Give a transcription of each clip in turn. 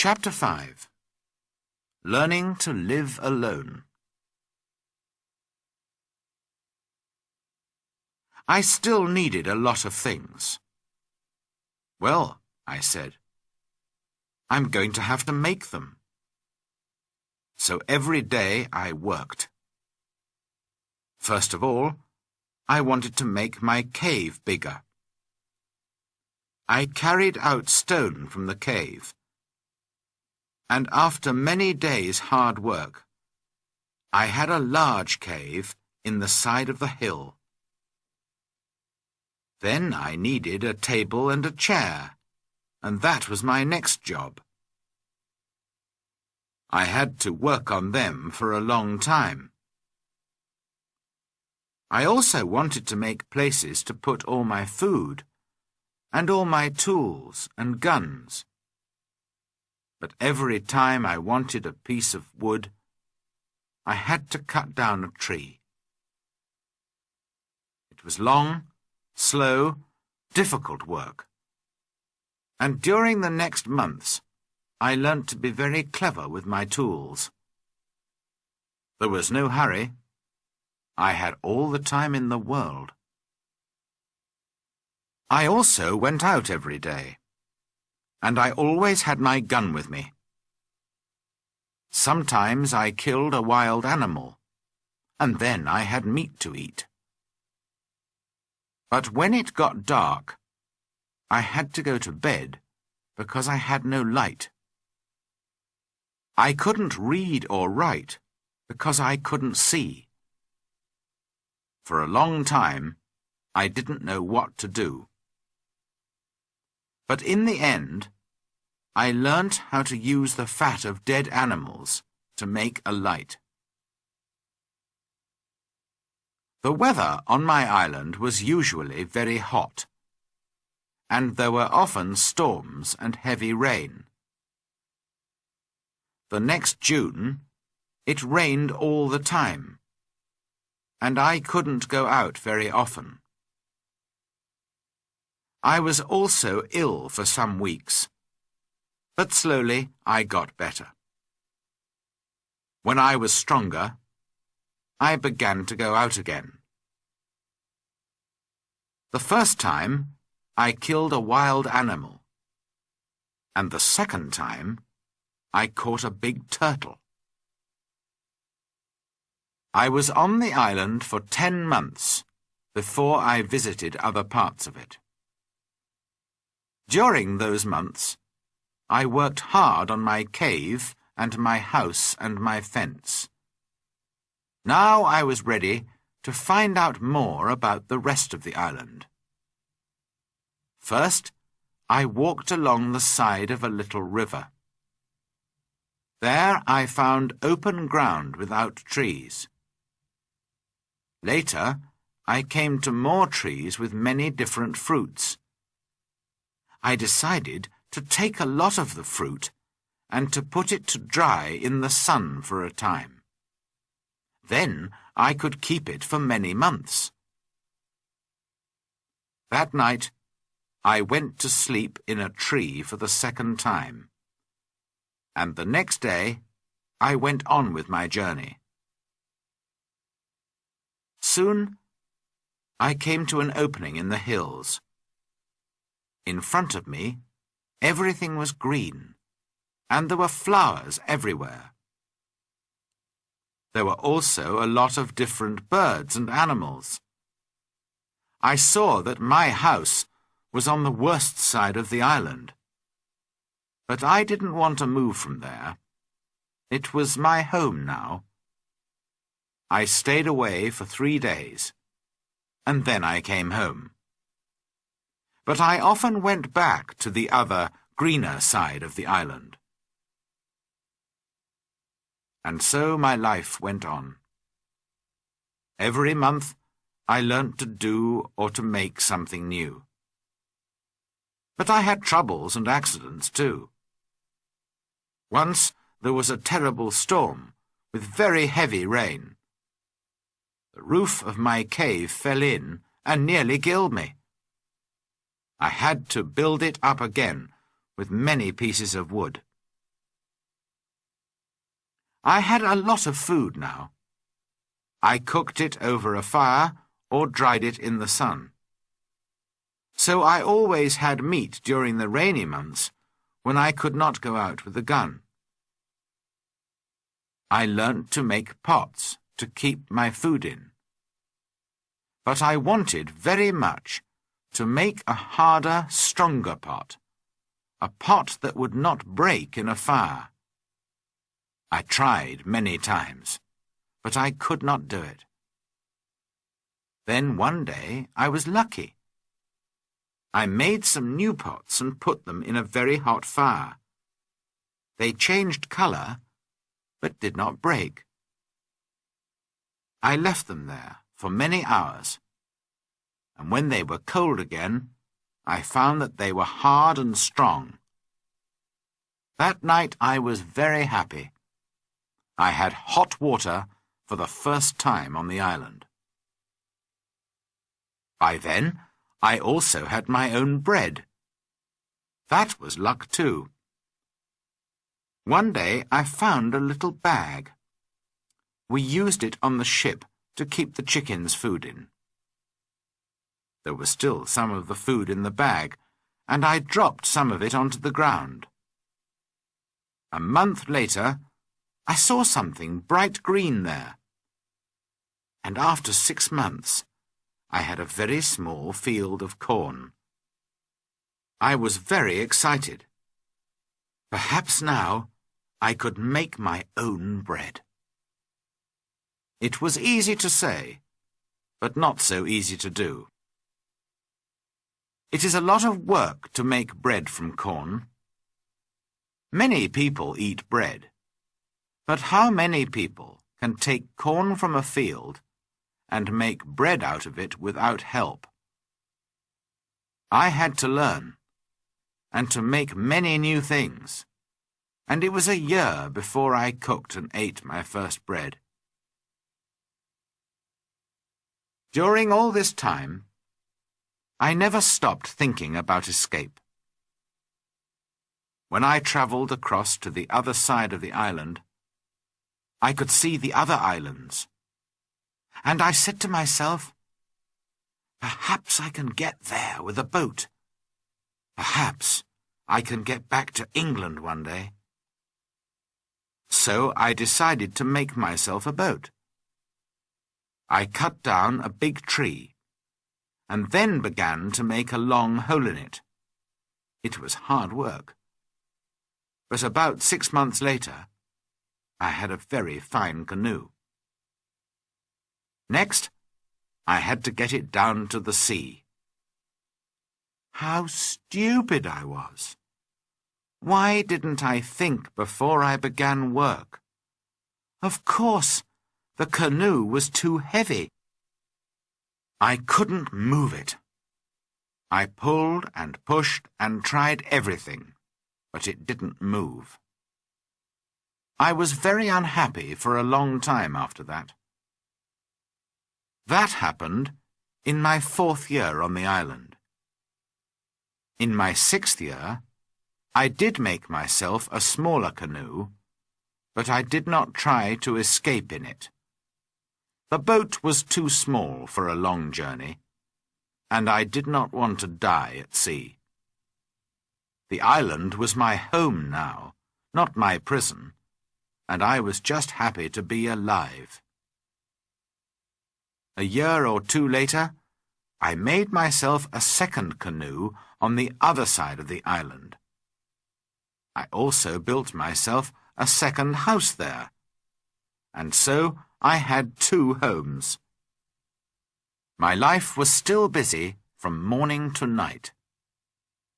Chapter 5. Learning to live alone. I still needed a lot of things. "Well," I said, "I'm going to have to make them." So every day I worked. First of all, I wanted to make my cave bigger. I carried out stone from the cave, and after many days' hard work, I had a large cave in the side of the hill. Then I needed a table and a chair, and that was my next job. I had to work on them for a long time. I also wanted to make places to put all my food and all my tools and guns. But every time I wanted a piece of wood, I had to cut down a tree. It was long, slow, difficult work. And during the next months, I learnt to be very clever with my tools. There was no hurry. I had all the time in the world. I also went out every day, and I always had my gun with me. Sometimes I killed a wild animal, and then I had meat to eat. But when it got dark, I had to go to bed because I had no light. I couldn't read or write because I couldn't see. For a long time, I didn't know what to do. But in the end, I learnt how to use the fat of dead animals to make a light. The weather on my island was usually very hot, and there were often storms and heavy rain. The next June, it rained all the time, and I couldn't go out very often. I was also ill for some weeks, but slowly I got better. When I was stronger, I began to go out again. The first time, I killed a wild animal, and the second time, I caught a big turtle. I was on the island for 10 months before I visited other parts of it. During those months, I worked hard on my cave and my house and my fence. Now I was ready to find out more about the rest of the island. First, I walked along the side of a little river. There I found open ground without trees. Later, I came to more trees with many different fruits. I decided to take a lot of the fruit and to put it to dry in the sun for a time. Then I could keep it for many months. That night, I went to sleep in a tree for the second time, and the next day I went on with my journey. Soon, I came to an opening in the hills. In front of me, everything was green, and there were flowers everywhere. There were also a lot of different birds and animals. I saw that my house was on the worst side of the island, but I didn't want to move from there. It was my home now. I stayed away for 3 days, and then I came home. But I often went back to the other, greener side of the island. And so my life went on. Every month I learnt to do or to make something new. But I had troubles and accidents too. Once there was a terrible storm with very heavy rain. The roof of my cave fell in and nearly killed me. I had to build it up again with many pieces of wood. I had a lot of food now. I cooked it over a fire or dried it in the sun. So I always had meat during the rainy months when I could not go out with the gun. I learnt to make pots to keep my food in. But I wanted very much to make a harder, stronger pot, a pot that would not break in a fire. I tried many times, but I could not do it. Then one day I was lucky. I made some new pots and put them in a very hot fire. They changed colour, but did not break. I left them there for many hours, and when they were cold again, I found that they were hard and strong. That night I was very happy. I had hot water for the first time on the island. By then, I also had my own bread. That was luck too. One day I found a little bag. We used it on the ship to keep the chickens' food in. There was still some of the food in the bag, and I dropped some of it onto the ground. A month later, I saw something bright green there. And after 6 months, I had a very small field of corn. I was very excited. Perhaps now I could make my own bread. It was easy to say, but not so easy to do. It is a lot of work to make bread from corn. Many people eat bread, but how many people can take corn from a field and make bread out of it without help? I had to learn, and to make many new things, and it was a year before I cooked and ate my first bread. During all this time, I never stopped thinking about escape. When I travelled across to the other side of the island, I could see the other islands, and I said to myself, perhaps I can get there with a boat. Perhaps I can get back to England one day. So I decided to make myself a boat. I cut down a big tree, and then began to make a long hole in it. It was hard work. But about 6 months later, I had a very fine canoe. Next, I had to get it down to the sea. How stupid I was! Why didn't I think before I began work? Of course, the canoe was too heavy. I couldn't move it. I pulled and pushed and tried everything, but it didn't move. I was very unhappy for a long time after that. That happened in my 4th year on the island. In my 6th year, I did make myself a smaller canoe, but I did not try to escape in it. The boat was too small for a long journey, and I did not want to die at sea. The island was my home now, not my prison, and I was just happy to be alive. A year or 2 later, I made myself a second canoe on the other side of the island. I also built myself a second house there, and so I had 2 homes. My life was still busy from morning to night.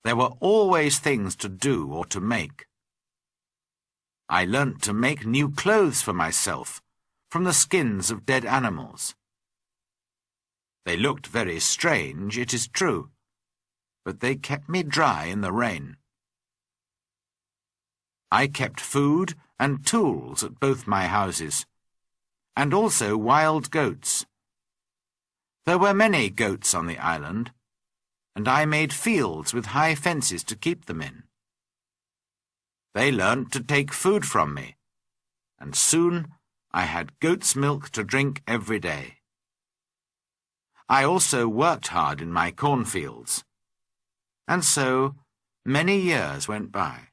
There were always things to do or to make. I learnt to make new clothes for myself from the skins of dead animals. They looked very strange, it is true, but they kept me dry in the rain. I kept food and tools at both my houses, and also wild goats. There were many goats on the island, and I made fields with high fences to keep them in. They learnt to take food from me, and soon I had goat's milk to drink every day. I also worked hard in my cornfields, and so many years went by.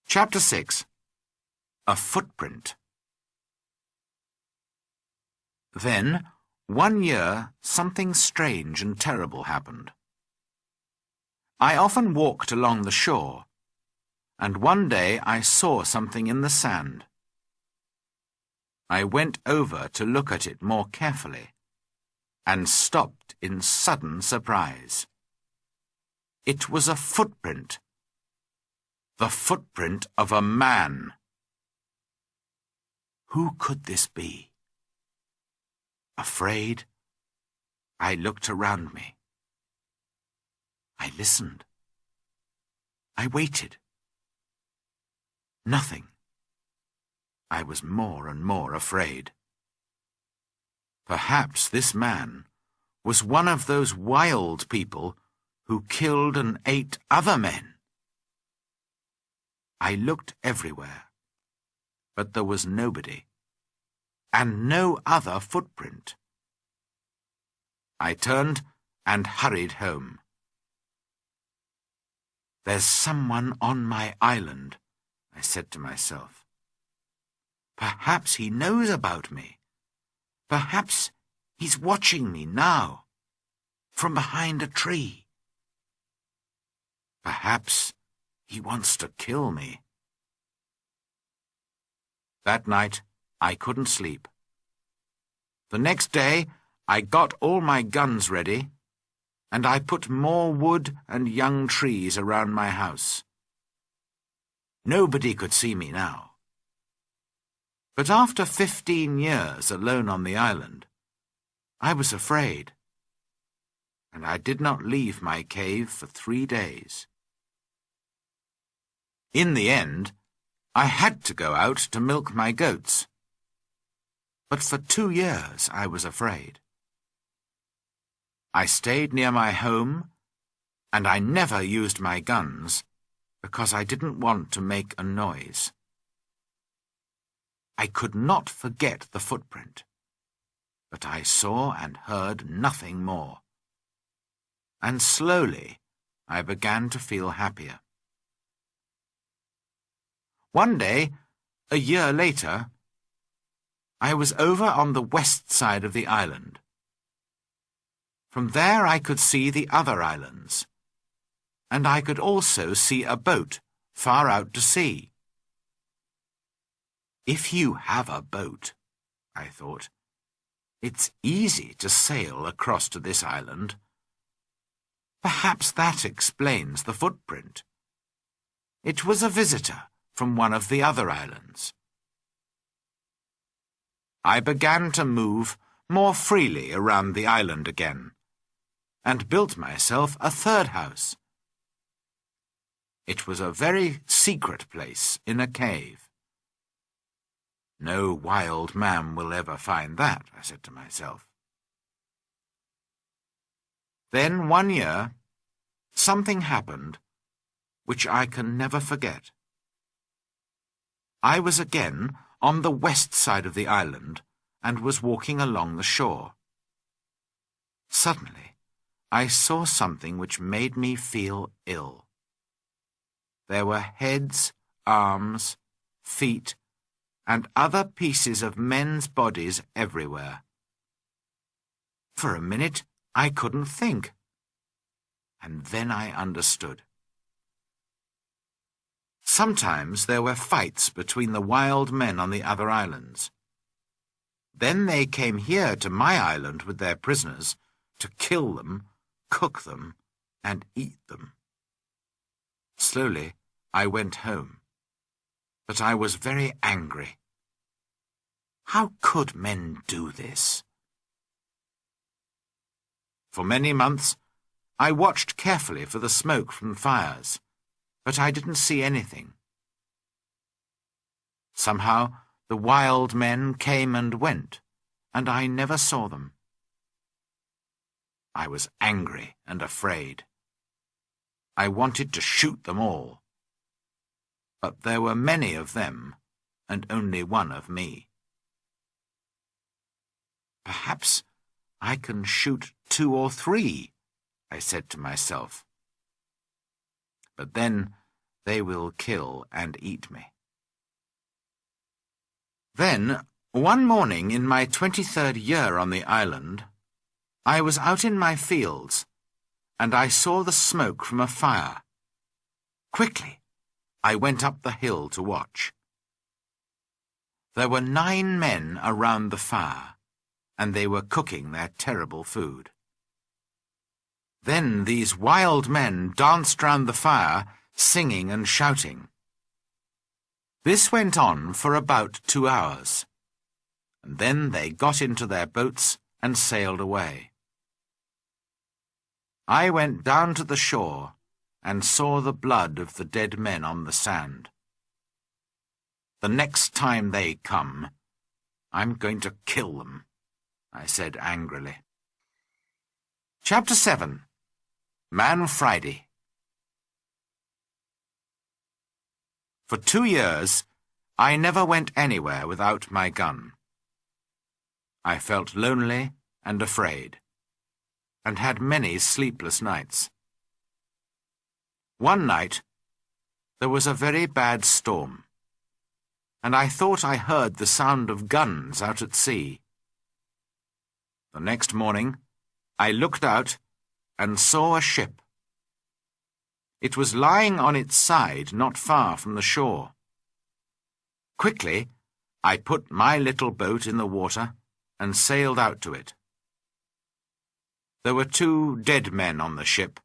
Chapter 6. A Footprint. Then, one year, something strange and terrible happened. I often walked along the shore, and one day I saw something in the sand. I went over to look at it more carefully, and stopped in sudden surprise. It was a footprint. The footprint of a man. Who could this be? Afraid, I looked around me. I listened. I waited. Nothing. I was more and more afraid. Perhaps this man was one of those wild people who killed and ate other men. I looked everywhere, but there was nobody, and no other footprint. I turned and hurried home. There's someone on my island, I said to myself. Perhaps he knows about me. Perhaps he's watching me now, from behind a tree. Perhaps he wants to kill me. That night, I couldn't sleep. The next day, I got all my guns ready, and I put more wood and young trees around my house. Nobody could see me now. But after 15 years alone on the island, I was afraid, and I did not leave my cave for 3 days. In the end, I had to go out to milk my goats. But for 2 years I was afraid. I stayed near my home, and I never used my guns because I didn't want to make a noise. I could not forget the footprint, but I saw and heard nothing more. And slowly I began to feel happier. One day, a year later, I was over on the west side of the island. From there I could see the other islands, and I could also see a boat far out to sea. If you have a boat, I thought, it's easy to sail across to this island. Perhaps that explains the footprint. It was a visitor from one of the other islands. I began to move more freely around the island again, and built myself a third house. It was a very secret place in a cave. No wild man will ever find that, I said to myself. Then one year, something happened which I can never forget. I was again on the west side of the island and was walking along the shore. Suddenly, I saw something which made me feel ill. There were heads, arms, feet, and other pieces of men's bodies everywhere. For a minute, I couldn't think, and then I understood. Sometimes there were fights between the wild men on the other islands. Then they came here to my island with their prisoners to kill them, cook them, and eat them. Slowly, I went home, but I was very angry. How could men do this? For many months, I watched carefully for the smoke from fires, but I didn't see anything. Somehow, the wild men came and went, and I never saw them. I was angry and afraid. I wanted to shoot them all. but there were many of them, and only one of me. Perhaps I can shoot 2 or 3, I said to myself. But then they will kill and eat me. Then, one morning in my 23rd year on the island, I was out in my fields, and I saw the smoke from a fire. Quickly, I went up the hill to watch. There were 9 men around the fire, and they were cooking their terrible food. Then these wild men danced round the fire, singing and shouting. This went on for about 2 hours, and then they got into their boats and sailed away. I went down to the shore and saw the blood of the dead men on the sand. The next time they come, I'm going to kill them, I said angrily. Chapter 7. Man Friday. For 2 years, I never went anywhere without my gun. I felt lonely and afraid, and had many sleepless nights. One night, there was a very bad storm, and I thought I heard the sound of guns out at sea. The next morning, I looked out and saw a ship. It was lying on its side not far from the shore. Quickly, I put my little boat in the water and sailed out to it. There were 2 dead men on the ship,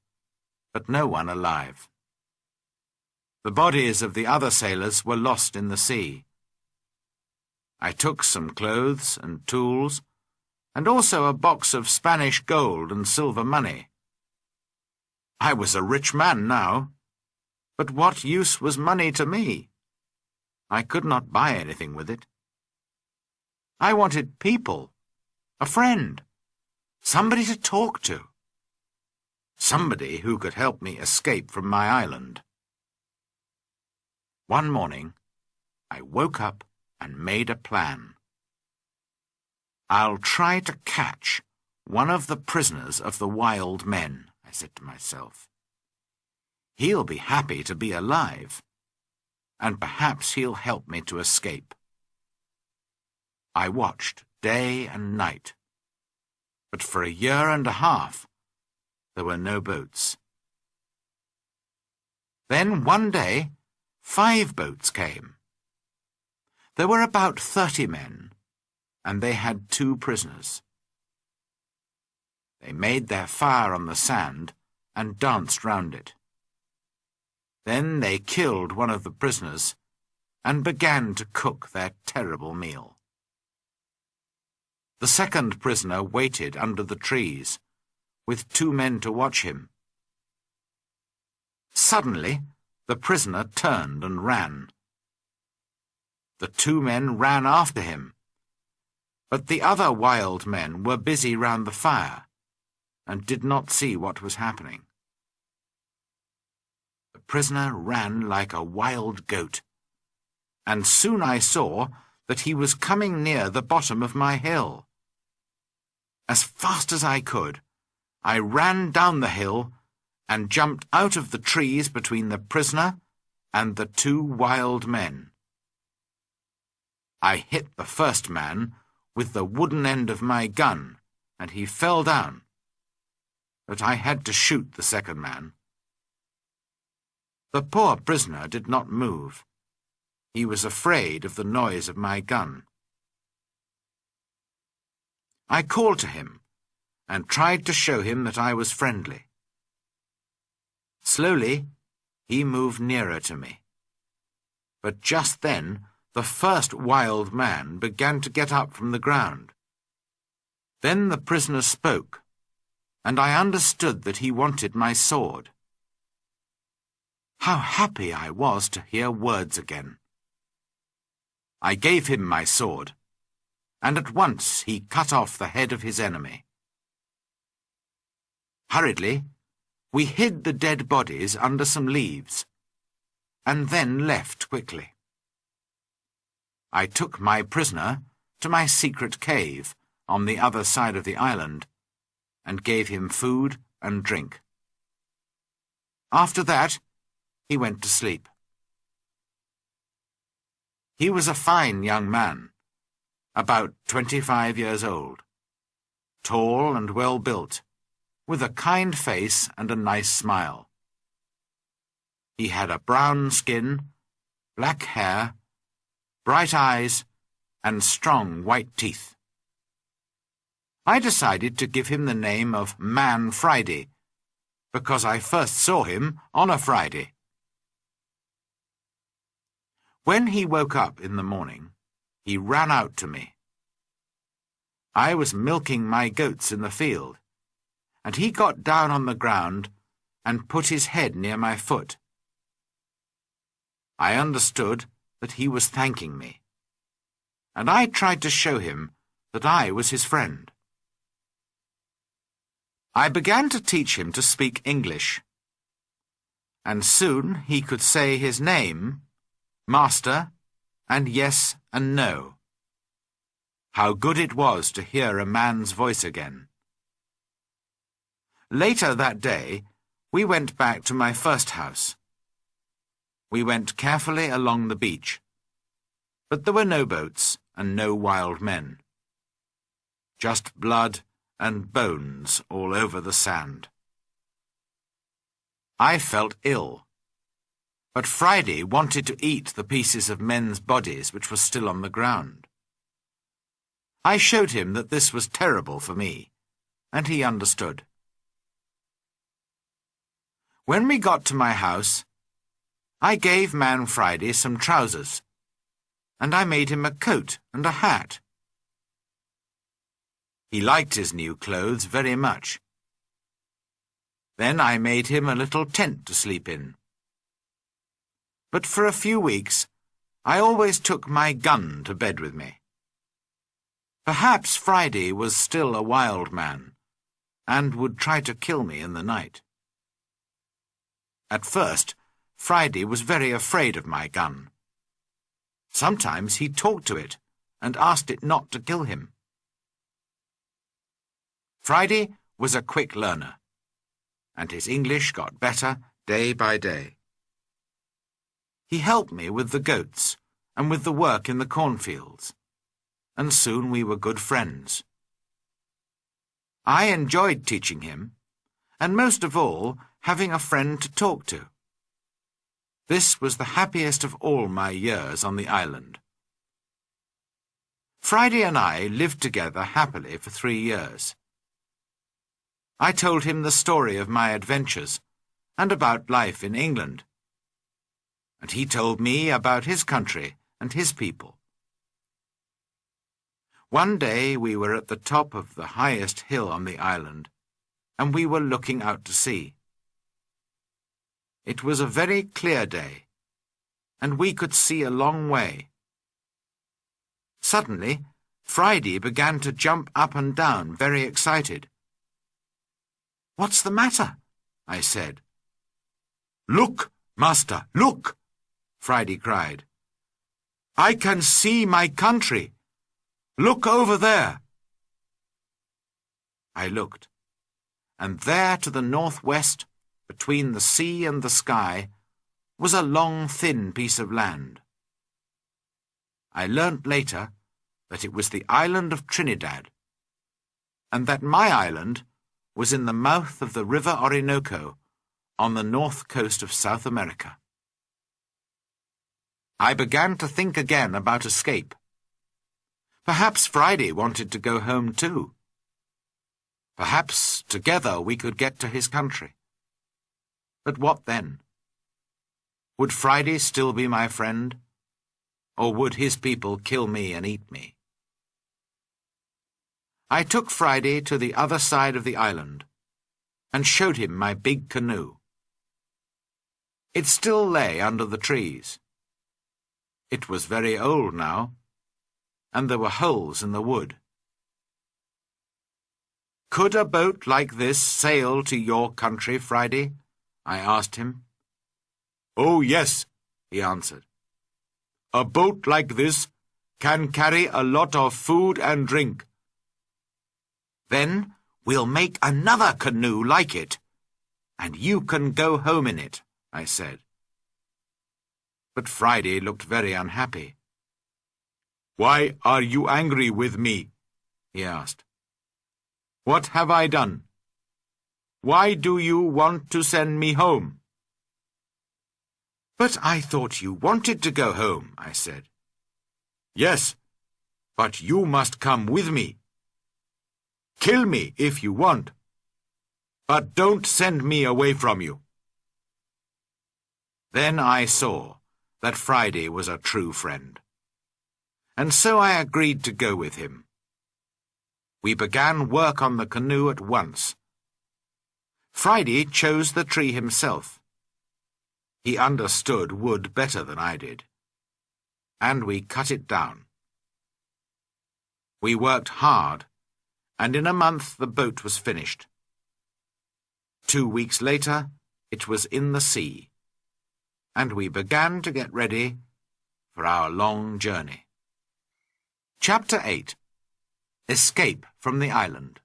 but no one alive. The bodies of the other sailors were lost in the sea. I took some clothes and tools, and also a box of Spanish gold and silver money. I was a rich man now, but what use was money to me? I could not buy anything with it. I wanted people, a friend, somebody to talk to, somebody who could help me escape from my island. One morning, I woke up and made a plan. I'll try to catch one of the prisoners of the wild men, I said to myself. He'll be happy to be alive, and perhaps he'll help me to escape. I watched day and night, but for a year and a half there were no boats. Then one day 5 boats came. There were about 30 men, and they had 2 prisoners. They made their fire on the sand and danced round it. Then they killed one of the prisoners and began to cook their terrible meal. The second prisoner waited under the trees, with 2 men to watch him. Suddenly, the prisoner turned and ran. The 2 men ran after him, but the other wild men were busy round the fire and did not see what was happening. The prisoner ran like a wild goat, and soon I saw that he was coming near the bottom of my hill. As fast as I could, I ran down the hill and jumped out of the trees between the prisoner and the 2 wild men. I hit the first man with the wooden end of my gun, and he fell down, but I had to shoot the second man. The poor prisoner did not move. He was afraid of the noise of my gun. I called to him and tried to show him that I was friendly. Slowly, he moved nearer to me. But just then, the first wild man began to get up from the ground. Then the prisoner spoke, and I understood that he wanted my sword. How happy I was to hear words again. I gave him my sword, and at once he cut off the head of his enemy. Hurriedly, we hid the dead bodies under some leaves. and then left quickly. I took my prisoner to my secret cave on the other side of the island and gave him food and drink. After that, he went to sleep. He was a fine young man, about 25 years old, tall and well-built, with a kind face and a nice smile. He had a brown skin, black hair, bright eyes, and strong white teeth. I decided to give him the name of Man Friday, because I first saw him on a Friday. When he woke up in the morning, he ran out to me. I was milking my goats in the field, and he got down on the ground and put his head near my foot. I understood that he was thanking me, and I tried to show him that I was his friend. I began to teach him to speak English, and soon he could say his name, Master, and yes and no. How good it was to hear a man's voice again. Later that day, we went back to my first house. We went carefully along the beach, but there were no boats and no wild men. Just blood and bones all over the sand. I felt ill. But Friday wanted to eat the pieces of men's bodies which were still on the ground. I showed him that this was terrible for me, and he understood. When we got to my house, I gave Man Friday some trousers, and I made him a coat and a hat. He liked his new clothes very much. Then I made him a little tent to sleep in. But for a few weeks, I always took my gun to bed with me. Perhaps Friday was still a wild man, and would try to kill me in the night. At first, Friday was very afraid of my gun. Sometimes he talked to it, and asked it not to kill him. Friday was a quick learner, and his English got better day by day. He helped me with the goats and with the work in the cornfields, and soon we were good friends. I enjoyed teaching him, and most of all, having a friend to talk to. This was the happiest of all my years on the island. Friday and I lived together happily for 3 years. I told him the story of my adventures and about life in England, and he told me about his country and his people. One day we were at the top of the highest hill on the island, and we were looking out to sea. It was a very clear day, and we could see a long way. Suddenly, Friday began to jump up and down, very excited. "What's the matter?" I said. "Look, Master, look!" Friday cried. "I can see my country. Look over there." I looked, and there to the northwest, between the sea and the sky, was a long, thin piece of land. I learnt later that it was the island of Trinidad, and that my island was in the mouth of the river Orinoco on the north coast of South America. I began to think again about escape. Perhaps Friday wanted to go home too. Perhaps together we could get to his country. But what then? Would Friday still be my friend, or would his people kill me and eat me? I took Friday to the other side of the island and showed him my big canoe. It still lay under the trees. It was very old now, and there were holes in the wood. "Could a boat like this sail to your country, Friday?" I asked him. "Oh, yes," he answered. "A boat like this can carry a lot of food and drink." "Then we'll make another canoe like it, and you can go home in it," I said. But Friday looked very unhappy. "Why are you angry with me?" he asked. "What have I done? Why do you want to send me home?" "But I thought you wanted to go home," I said. "Yes, but you must come with me. Kill me if you want, but don't send me away from you." Then I saw that Friday was a true friend, and so I agreed to go with him. We began work on the canoe at once. Friday chose the tree himself. He understood wood better than I did, and we cut it down. We worked hard, and in a month the boat was finished. 2 weeks later, it was in the sea, and we began to get ready for our long journey. Chapter 8. Escape from the Island.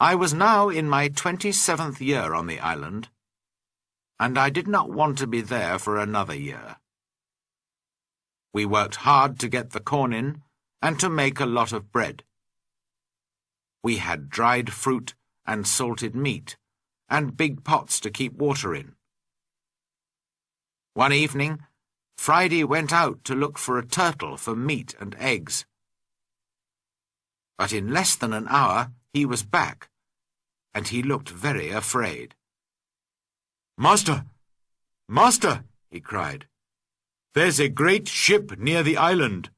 I was now in my 27th year on the island, and I did not want to be there for another year. We worked hard to get the corn in and to make a lot of bread. We had dried fruit and salted meat, and big pots to keep water in. One evening, Friday went out to look for a turtle for meat and eggs. But in less than an hour he was back, and he looked very afraid. "Master! Master!" he cried. "There's a great ship near the island,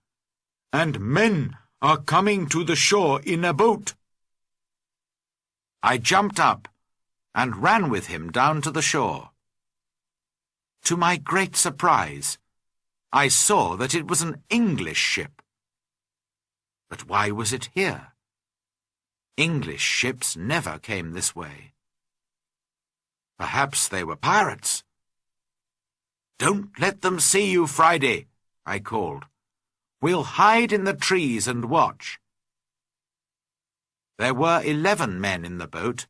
and men are coming to the shore in a boat." I jumped up and ran with him down to the shore. To my great surprise, I saw that it was an English ship. But why was it here? English ships never came this way. Perhaps they were pirates. "Don't let them see you, Friday," I called. "We'll hide in the trees and watch." There were 11 men in the boat,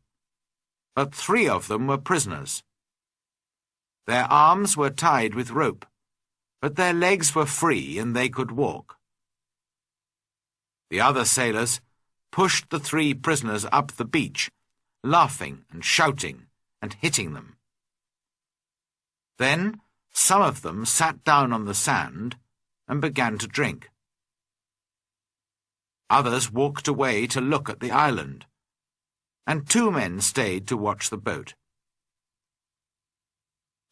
but 3 of them were prisoners. Their arms were tied with rope, but their legs were free and they could walk. The other sailors pushed the 3 prisoners up the beach, laughing and shouting and hitting them. Then some of them sat down on the sand and began to drink. Others walked away to look at the island, and 2 men stayed to watch the boat.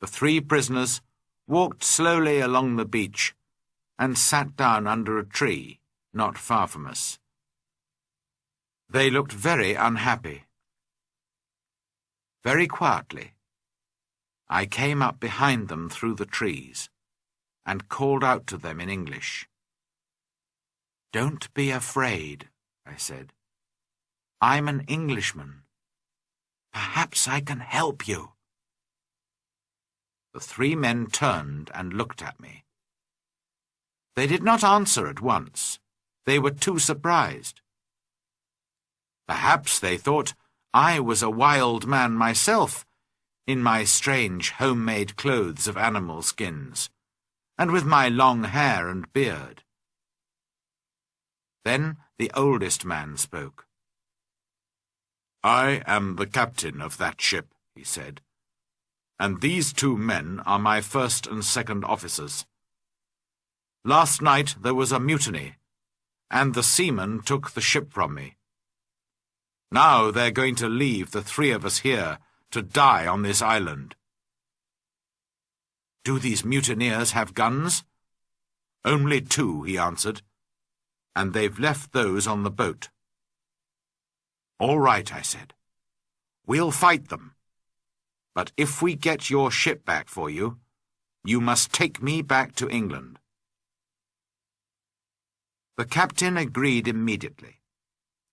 The 3 prisoners walked slowly along the beach and sat down under a tree not far from us. They looked very unhappy. Very quietly, I came up behind them through the trees and called out to them in English. "Don't be afraid," I said. "I'm an Englishman. Perhaps I can help you." The 3 men turned and looked at me. They did not answer at once. They were too surprised. Perhaps they thought I was a wild man myself, in my strange homemade clothes of animal skins, and with my long hair and beard. Then the oldest man spoke. "I am the captain of that ship," he said, "and these 2 men are my first and second officers. Last night there was a mutiny, and the seamen took the ship from me. Now they're going to leave the 3 of us here to die on this island." "Do these mutineers have guns?" "Only 2, he answered, "and they've left those on the boat." "All right," I said. "We'll fight them. But if we get your ship back for you, you must take me back to England." The captain agreed immediately,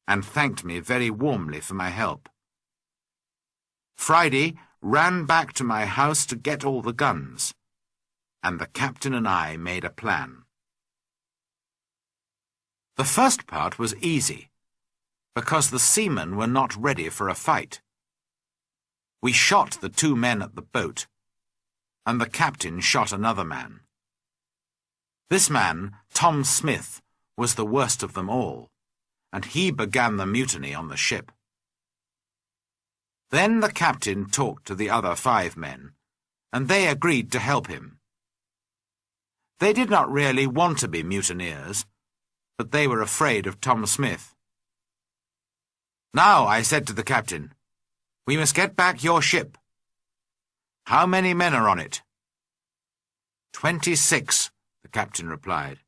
and thanked me very warmly for my help. Friday ran back to my house to get all the guns, and the captain and I made a plan. The first part was easy, because the seamen were not ready for a fight. We shot the 2 men at the boat, and the captain shot another man. This man, Tom Smith, was the worst of them all, and he began the mutiny on the ship. Then the captain talked to the other 5 men, and they agreed to help him. They did not really want to be mutineers, but they were afraid of Tom Smith. "Now," I said to the captain, "we must get back your ship. How many men are on it?" 26, the captain replied.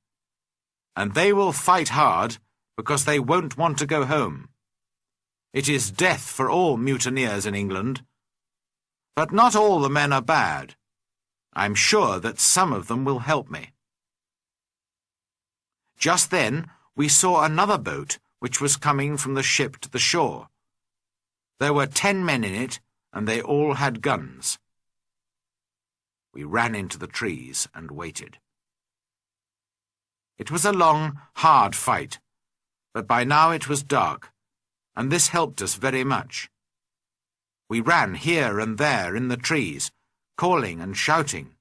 "And they will fight hard because they won't want to go home. It is death for all mutineers in England. But not all the men are bad. I'm sure that some of them will help me." Just then we saw another boat which was coming from the ship to the shore. There were 10 men in it, and they all had guns. We ran into the trees and waited. It was a long, hard fight, but by now it was dark, and this helped us very much. We ran here and there in the trees, calling and shouting.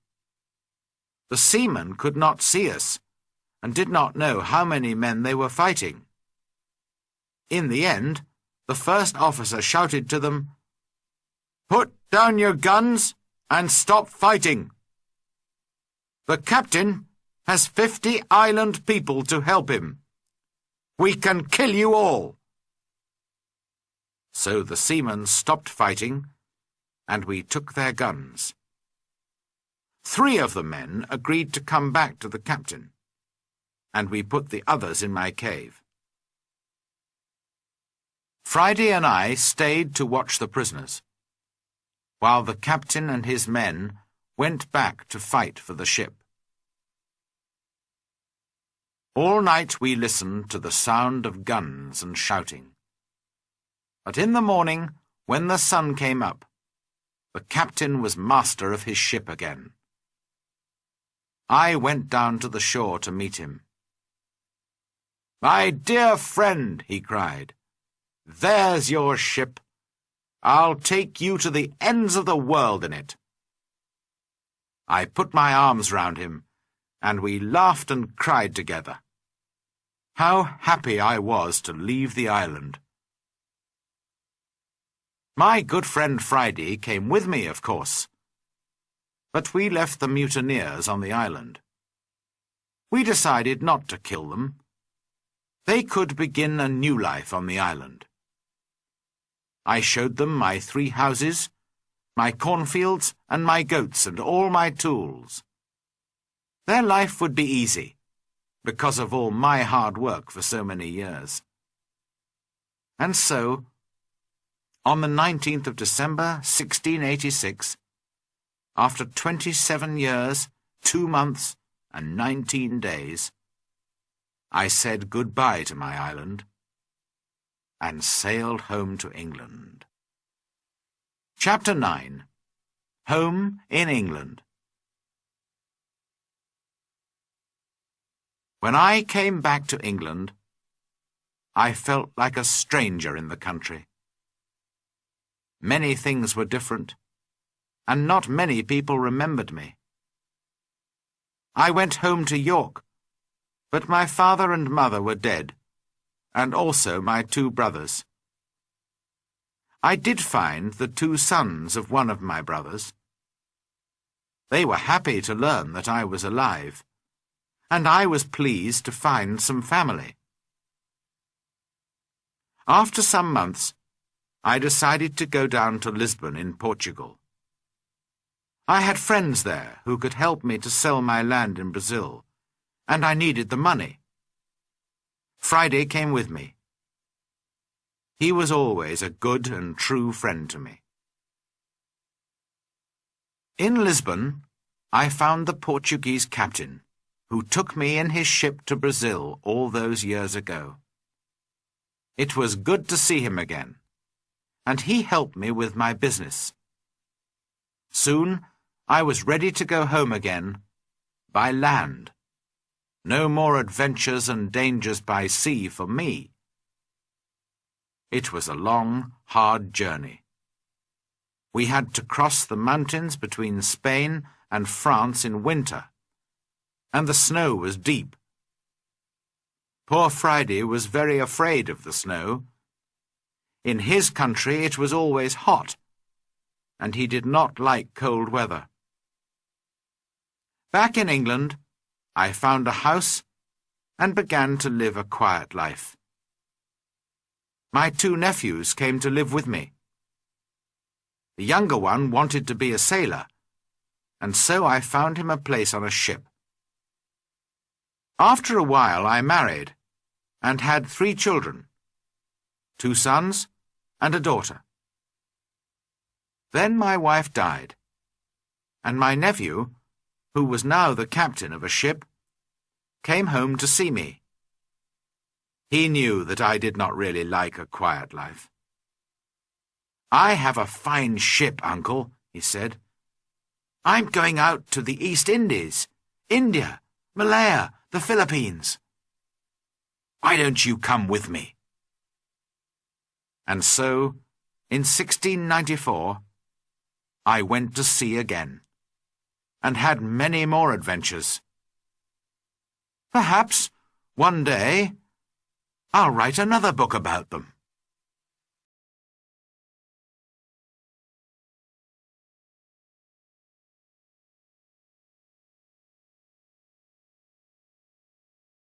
The seamen could not see us, and did not know how many men they were fighting. In the end, the first officer shouted to them, "Put down your guns and stop fighting. The captain has 50 island people to help him. We can kill you all." So the seamen stopped fighting, and we took their guns. 3 of the men agreed to come back to the captain, and we put the others in my cave. Friday and I stayed to watch the prisoners, while the captain and his men went back to fight for the ship. All night we listened to the sound of guns and shouting. But in the morning, when the sun came up, the captain was master of his ship again. I went down to the shore to meet him. "My dear friend," he cried, "there's your ship. I'll take you to the ends of the world in it." I put my arms round him, and we laughed and cried together. How happy I was to leave the island. My good friend Friday came with me, of course, but we left the mutineers on the island. We decided not to kill them. They could begin a new life on the island. I showed them my 3 houses, my cornfields, and my goats, and all my tools. Their life would be easy, because of all my hard work for so many years. And so, on the 19th of December, 1686, after 27 years, 2 months, and 19 days, I said goodbye to my island and sailed home to England. Chapter 9. Home in England. When I came back to England, I felt like a stranger in the country. Many things were different, and not many people remembered me. I went home to York, but my father and mother were dead, and also my 2 brothers. I did find the 2 sons of one of my brothers. They were happy to learn that I was alive, and I was pleased to find some family. After some months, I decided to go down to Lisbon in Portugal. I had friends there who could help me to sell my land in Brazil, and I needed the money. Friday came with me. He was always a good and true friend to me. In Lisbon, I found the Portuguese captain, who took me in his ship to Brazil all those years ago. It was good to see him again, and he helped me with my business. Soon I was ready to go home again, by land. No more adventures and dangers by sea for me. It was a long, hard journey. We had to cross the mountains between Spain and France in winter, and the snow was deep. Poor Friday was very afraid of the snow. In his country it was always hot, and he did not like cold weather. Back in England, I found a house and began to live a quiet life. My 2 nephews came to live with me. The younger one wanted to be a sailor, and so I found him a place on a ship. After a while I married and had 3 children, 2 sons and a daughter. Then my wife died, and my nephew, who was now the captain of a ship, came home to see me. He knew that I did not really like a quiet life. "I have a fine ship, Uncle," he said. "I'm going out to the East Indies, India, Malaya, the Philippines. Why don't you come with me?" And so, in 1694, I went to sea again, and had many more adventures. Perhaps, one day, I'll write another book about them.